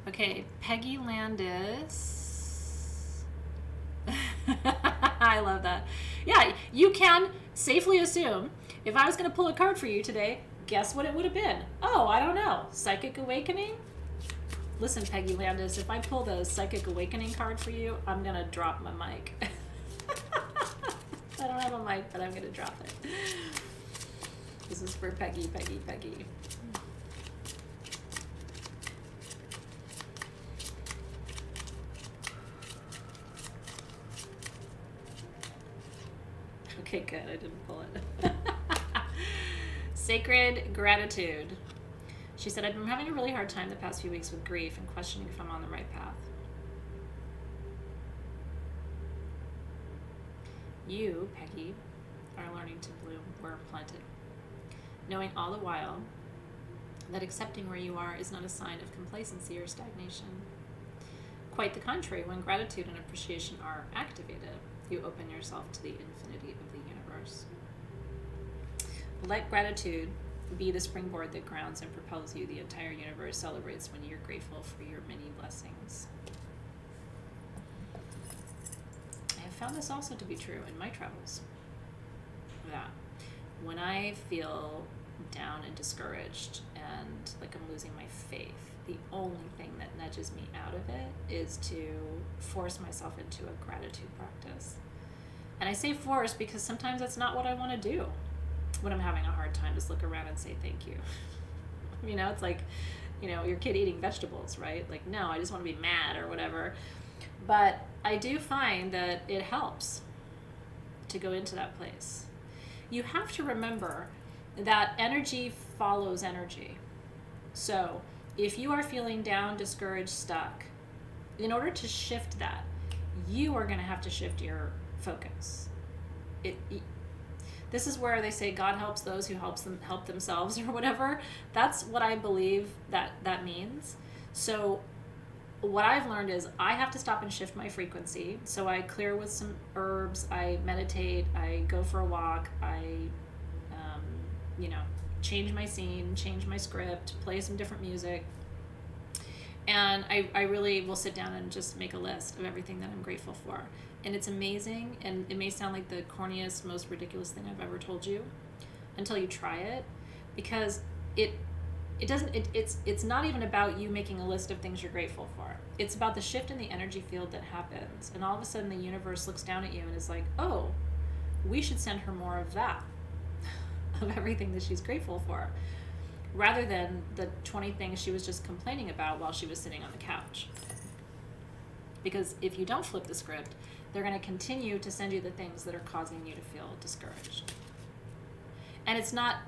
Speaker 1: Okay, Peggy Landis. I love that. Yeah, you can safely assume if I was going to pull a card for you today, guess what it would have been? Oh, I don't know. Psychic Awakening? Listen, Peggy Landis, if I pull the Psychic Awakening card for you, I'm going to drop my mic. I don't have a mic, but I'm going to drop it. This is for Peggy, Peggy, Peggy. Okay, good. I didn't pull it. Sacred Gratitude. She said, I've been having a really hard time the past few weeks with grief and questioning if I'm on the right path. You, Peggy, are learning to bloom where planted, knowing all the while that accepting where you are is not a sign of complacency or stagnation. Quite the contrary, when gratitude and appreciation are activated, you open yourself to the infinity of the universe. Let gratitude be the springboard that grounds and propels you. The entire universe celebrates when you're grateful for your many blessings. I have found this also to be true in my travels. That when I feel down and discouraged and like I'm losing my faith, the only thing that nudges me out of it is to force myself into a gratitude practice. And I say force because sometimes that's not what I want to do. When I'm having a hard time, just look around and say thank you. It's like, your kid eating vegetables, right? Like, no, I just want to be mad or whatever. But I do find that it helps to go into that place. You have to remember that energy follows energy. So if you are feeling down, discouraged, stuck, in order to shift that, you are going to have to shift your focus. This is where they say God helps those who help themselves or whatever. That's what I believe that means. So what I've learned is I have to stop and shift my frequency. So I clear with some herbs, I meditate, I go for a walk, I change my scene, change my script, play some different music. And I really will sit down and just make a list of everything that I'm grateful for. And it's amazing, and it may sound like the corniest, most ridiculous thing I've ever told you until you try it, because it's not even about you making a list of things you're grateful for. It's about the shift in the energy field that happens, and all of a sudden the universe looks down at you and is like, oh, we should send her more of that, of everything that she's grateful for, rather than the 20 things she was just complaining about while she was sitting on the couch. Because if you don't flip the script, they're going to continue to send you the things that are causing you to feel discouraged. And it's not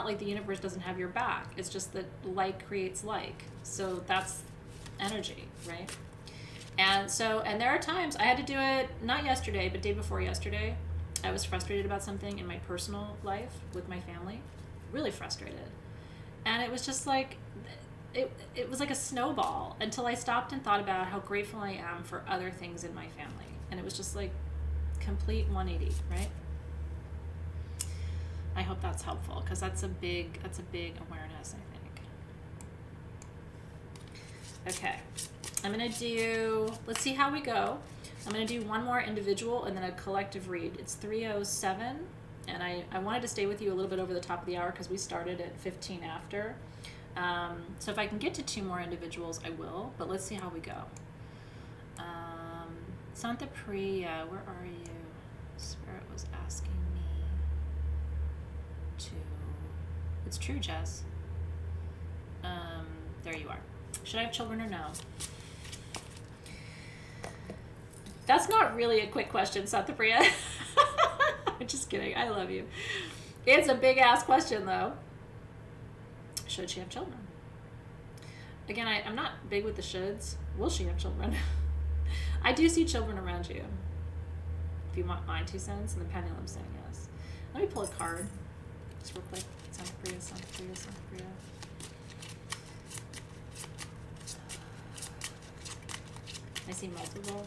Speaker 1: like the universe doesn't have your back. It's just that like creates like. So that's energy, right? And there are times, I had to do it, not yesterday, but day before yesterday. I was frustrated about something in my personal life with my family. Really frustrated. And it was just like, it was like a snowball until I stopped and thought about how grateful I am for other things in my family. And it was just like complete 180, right? I hope that's helpful, because that's a big awareness, I think. Okay, let's see how we go. I'm gonna do one more individual and then a collective read. It's 3:07, and I wanted to stay with you a little bit over the top of the hour because we started at 15 after. So if I can get to 2 more individuals, I will, but let's see how we go. Santa Priya, where are you? Spirit was asking me to... It's true, Jess. There you are. Should I have children or no? That's not really a quick question, Santa Priya. I'm just kidding. I love you. It's a big-ass question, though. Should she have children? Again, I'm not big with the shoulds. Will she have children? I do see children around you. If you want my 2 cents, and the pendulum saying yes. Let me pull a card. Just real quick. Santa Priya, Santa Priya, Santa Priya. I see multiple.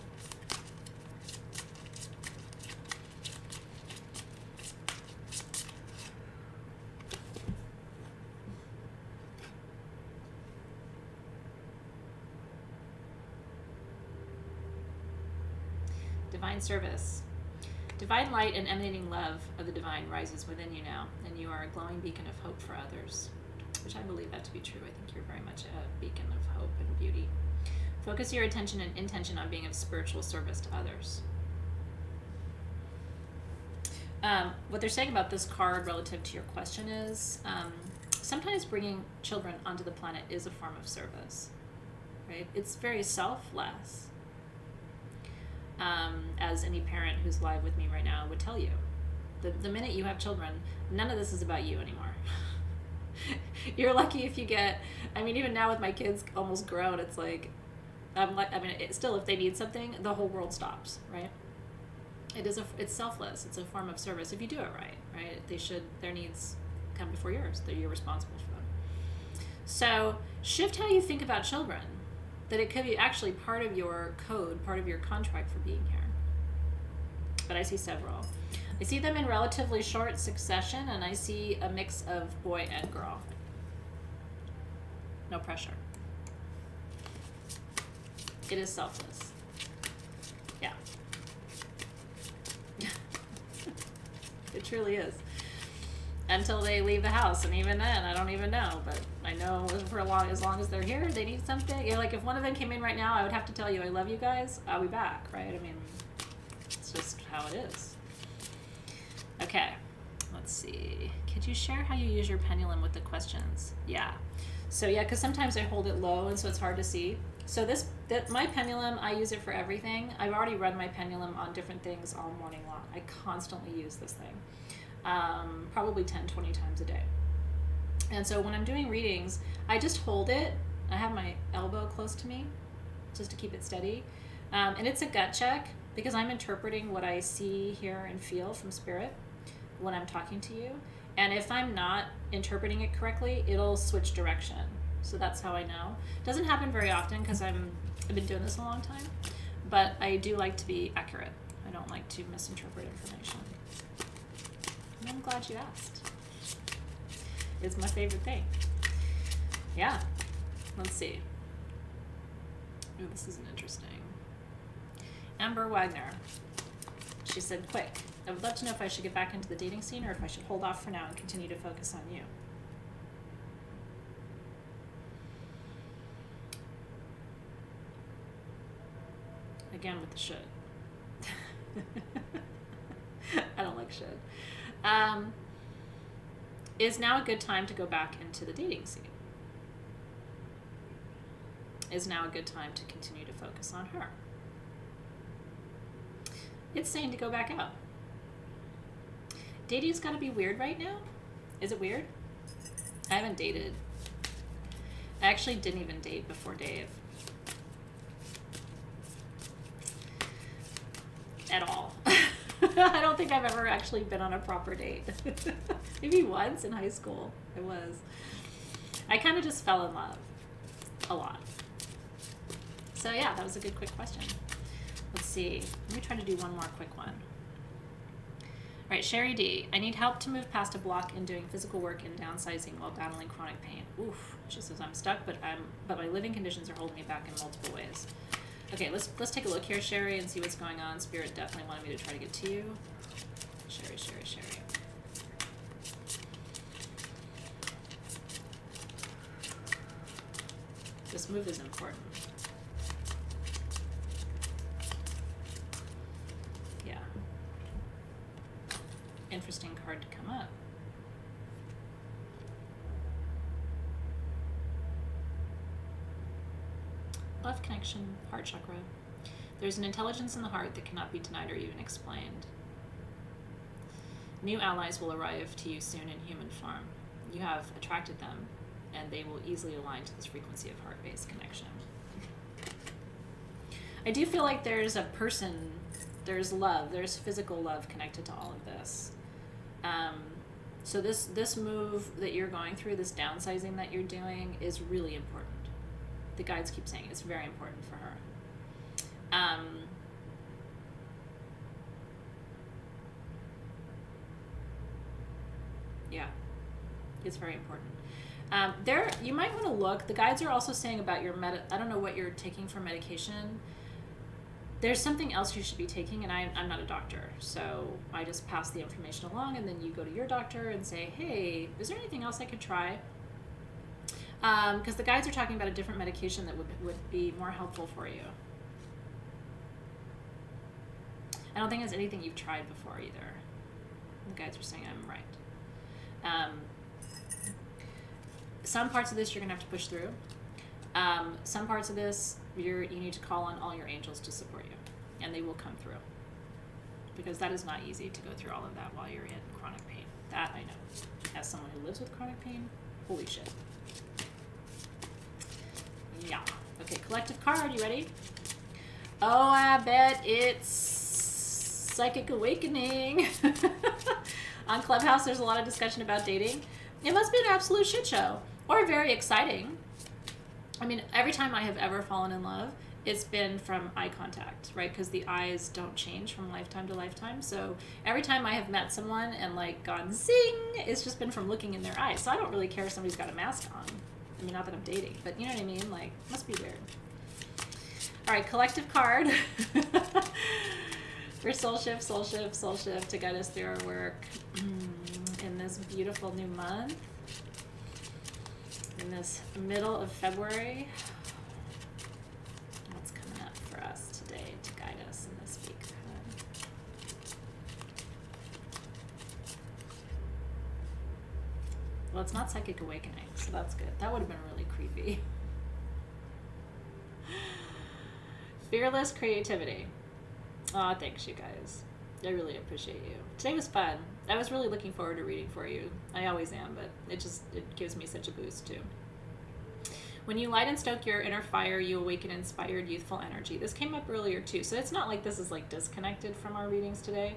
Speaker 1: Divine service. Divine light and emanating love of the divine rises within you now, and you are a glowing beacon of hope for others, which I believe that to be true. I think you're very much a beacon of hope and beauty. Focus your attention and intention on being of spiritual service to others. What they're saying about this card relative to your question is sometimes bringing children onto the planet is a form of service, right? It's very selfless. As any parent who's live with me right now would tell you. The minute you have children, none of this is about you anymore. You're lucky if you get, even now with my kids almost grown, it's like, still if they need something, the whole world stops, right? It's selfless. It's a form of service if you do it right? Their needs come before yours. You're responsible for them. So shift how you think about children. That it could be actually part of your code, part of your contract for being here. But I see several. I see them in relatively short succession, and I see a mix of boy and girl. No pressure. It is selfless. Yeah. It truly is. Until they leave the house, and even then, I don't even know. But I know for as long as they're here, they need something. Like if one of them came in right now, I would have to tell you, I love you guys. I'll be back, right? It's just how it is. Okay, let's see. Could you share how you use your pendulum with the questions? Yeah. So yeah, because sometimes I hold it low, and so it's hard to see. So my pendulum, I use it for everything. I've already run my pendulum on different things all morning long. I constantly use this thing. Probably 10, 20 times a day. And so when I'm doing readings, I just hold it. I have my elbow close to me just to keep it steady. And it's a gut check because I'm interpreting what I see, hear, and feel from spirit when I'm talking to you. And if I'm not interpreting it correctly, it'll switch direction. So that's how I know. It doesn't happen very often because I've been doing this a long time, but I do like to be accurate. I don't like to misinterpret information. And I'm glad you asked. It's my favorite thing. Yeah. Let's see. Ooh, this isn't interesting. Amber Wagner. She said, quick. I would love to know if I should get back into the dating scene or if I should hold off for now and continue to focus on you. Again with the should. I don't like should. Is now a good time to go back into the dating scene? Is now a good time to continue to focus on her? It's saying to go back out. Dating's got to be weird right now? Is it weird? I haven't dated. I actually didn't even date before Dave. At all. I don't think I've ever actually been on a proper date. Maybe once in high school. I was. I kind of just fell in love. A lot. So yeah, that was a good quick question. Let's see. Let me try to do one more quick one. All right, Sherry D. I need help to move past a block in doing physical work and downsizing while battling chronic pain. Oof. She says I'm stuck, but my living conditions are holding me back in multiple ways. Okay, let's take a look here, Sherry, and see what's going on. Spirit definitely wanted me to try to get to you. Sherry. This move is important. Yeah. Interesting card to come up. Love connection, heart chakra. There's an intelligence in the heart that cannot be denied or even explained. New allies will arrive to you soon in human form. You have attracted them, and they will easily align to this frequency of heart-based connection. I do feel like there's a person, there's love, there's physical love connected to all of this. So this move that you're going through, this downsizing that you're doing, is really important. The guides keep saying it's very important for her. Yeah, it's very important. There, you might want to look. The guides are also saying about your I don't know what you're taking for medication. There's something else you should be taking, and I'm not a doctor, so I just pass the information along, and then you go to your doctor and say, hey, is there anything else I could try? Because the guides are talking about a different medication that would be more helpful for you. I don't think it's anything you've tried before either. The guides are saying I'm right. Some parts of this you're going to have to push through. Some parts of this you need to call on all your angels to support you, and they will come through. Because that is not easy to go through all of that while you're in chronic pain. That I know. As someone who lives with chronic pain, holy shit. Yeah. Okay, collective card, you ready? Oh, I bet it's Psychic Awakening. On Clubhouse, there's a lot of discussion about dating. It must be an absolute shit show. Or very exciting. I mean, every time I have ever fallen in love, it's been from eye contact, right? Because the eyes don't change from lifetime to lifetime. So every time I have met someone and like gone zing, it's just been from looking in their eyes. So I don't really care if somebody's got a mask on. I mean, not that I'm dating, but you know what I mean? Like, must be weird. All right, collective card. For Soul Shift to guide us through our work in this beautiful new month. In this middle of February. What's coming up for us today to guide us in this week? Well, it's not Psychic Awakening, so that's good. That would have been really creepy. Fearless creativity. Aw, thanks you guys. I really appreciate you. Today was fun. I was really looking forward to reading for you. I always am, but it gives me such a boost too. When you light and stoke your inner fire, you awaken inspired, youthful energy. This came up earlier too, so it's not like this is like disconnected from our readings today.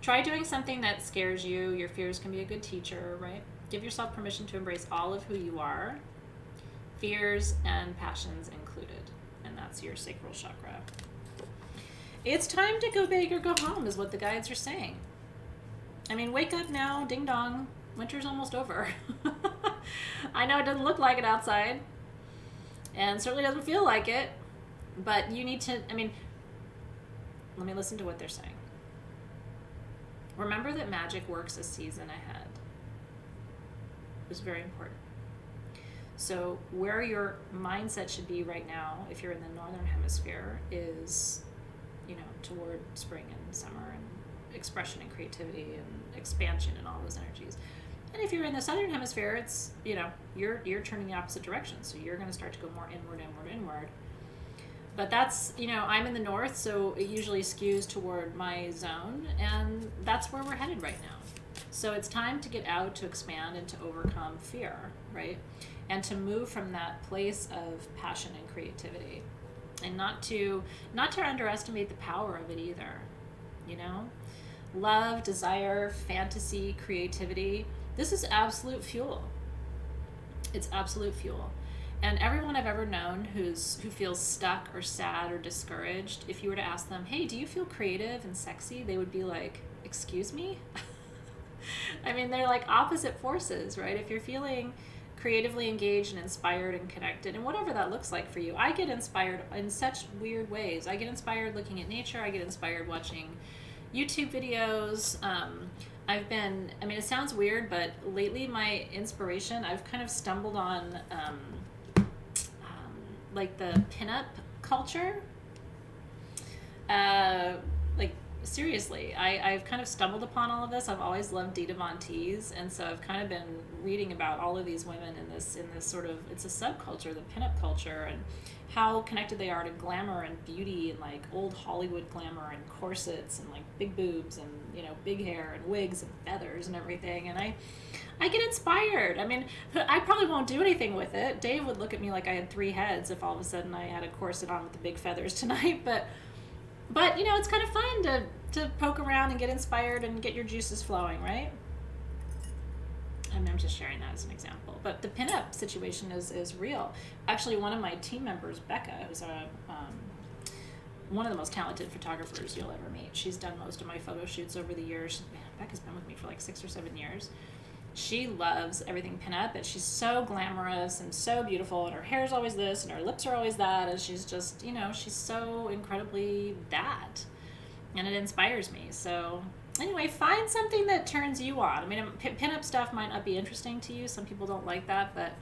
Speaker 1: Try doing something that scares you. Your fears can be a good teacher, right? Give yourself permission to embrace all of who you are, fears and passions included, and that's your sacral chakra. It's time to go big or go home is what the guides are saying. I mean, wake up now, ding dong. Winter's almost over. I know it doesn't look like it outside, and certainly doesn't feel like it, but you need to, I mean, let me listen to what they're saying. Remember that magic works a season ahead. It's very important. So where your mindset should be right now, if you're in the northern hemisphere, is, toward spring and summer and expression and creativity and expansion and all those energies. And if you're in the southern hemisphere, it's, you're turning the opposite direction. So you're going to start to go more inward, inward, inward. But that's, I'm in the north, so it usually skews toward my zone, and that's where we're headed right now. So it's time to get out, to expand, and to overcome fear, right? And to move from that place of passion and creativity, and not to underestimate the power of it either. Love, desire, fantasy, creativity. This is absolute fuel. It's absolute fuel. And everyone I've ever known who feels stuck or sad or discouraged, if you were to ask them, hey, do you feel creative and sexy? They would be like, excuse me? I mean, they're like opposite forces, right? If you're feeling creatively engaged and inspired and connected, and whatever that looks like for you, I get inspired in such weird ways. I get inspired looking at nature. I get inspired watching YouTube videos. It sounds weird, but lately my inspiration, I've kind of stumbled on like the pinup culture. Seriously, I've kind of stumbled upon all of this. I've always loved Dita Von Teese, and so I've kind of been reading about all of these women in this sort of, it's a subculture, the pinup culture, and how connected they are to glamour and beauty and like old Hollywood glamour and corsets and like big boobs and big hair and wigs and feathers and everything. And I get inspired. I mean, I probably won't do anything with it. Dave would look at me like I had 3 heads if all of a sudden I had a corset on with the big feathers tonight. But it's kind of fun to poke around and get inspired and get your juices flowing, right? I'm just sharing that as an example. But the pinup situation is real. Actually, one of my team members, Becca, who's one of the most talented photographers you'll ever meet. She's done most of my photo shoots over the years. Becca's been with me for like 6 or 7 years. She loves everything pinup, and she's so glamorous and so beautiful, and her hair's always this, and her lips are always that, and she's just, she's so incredibly that, and it inspires me. So anyway, find something that turns you on. I mean, pinup stuff might not be interesting to you. Some people don't like that, but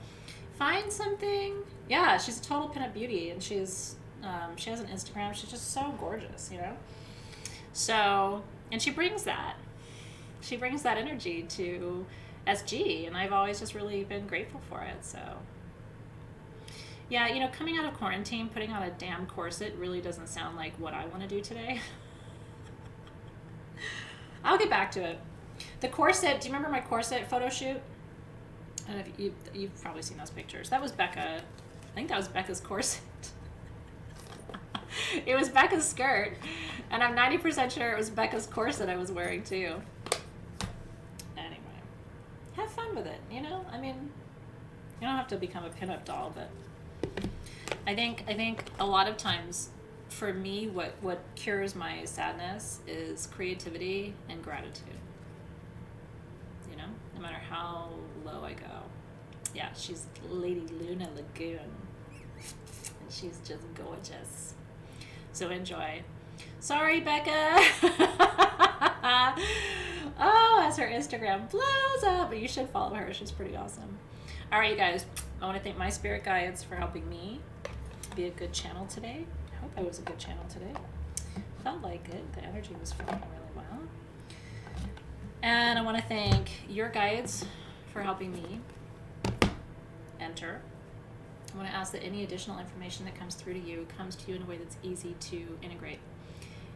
Speaker 1: find something. Yeah, she's a total pinup beauty, and she has an Instagram. She's just so gorgeous, So, and she brings that energy to SG, and I've always just really been grateful for it. So yeah, coming out of quarantine, putting on a damn corset really doesn't sound like what I want to do today. I'll get back to it. The corset, do you remember my corset photo shoot? I don't know if you've probably seen those pictures. That was Becca. I think that was Becca's corset. It was Becca's skirt, and I'm 90% sure it was Becca's corset I was wearing too. Have fun with it, I mean, you don't have to become a pinup doll, but I think a lot of times for me, what cures my sadness is creativity and gratitude. No matter how low I go. Yeah, she's Lady Luna Lagoon, and she's just gorgeous. So enjoy. Sorry, Becca. Oh, as her Instagram blows up, but you should follow her. She's pretty awesome. All right, you guys, I want to thank my spirit guides for helping me be a good channel today. I hope I was a good channel today. Felt like it. The energy was flowing really well. And I want to thank your guides for helping me enter. I want to ask that any additional information that comes through to you comes to you in a way that's easy to integrate.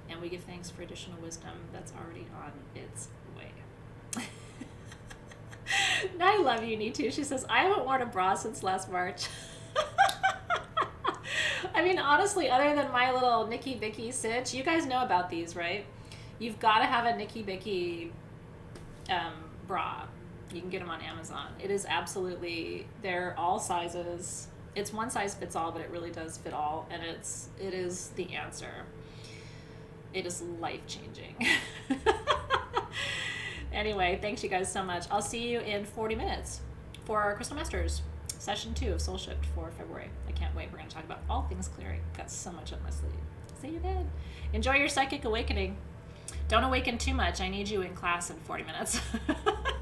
Speaker 1: And we give thanks for additional wisdom that's already on its way. I love you, Nitu. She says, I haven't worn a bra since last March. I mean, honestly, other than my little Nikki Vicky sitch, you guys know about these, right? You've got to have a Nikki Vicky bra. You can get them on Amazon. It is absolutely, they're all sizes. It's one size fits all, but it really does fit all, and it is the answer. It is life-changing. Anyway, thanks you guys so much. I'll see you in 40 minutes for our Crystal Masters session 2 of Soul Shift for February. I can't wait. We're going to talk about all things clearing. Got so much up my sleeve. See you then. Enjoy your psychic awakening. Don't awaken too much. I need you in class in 40 minutes.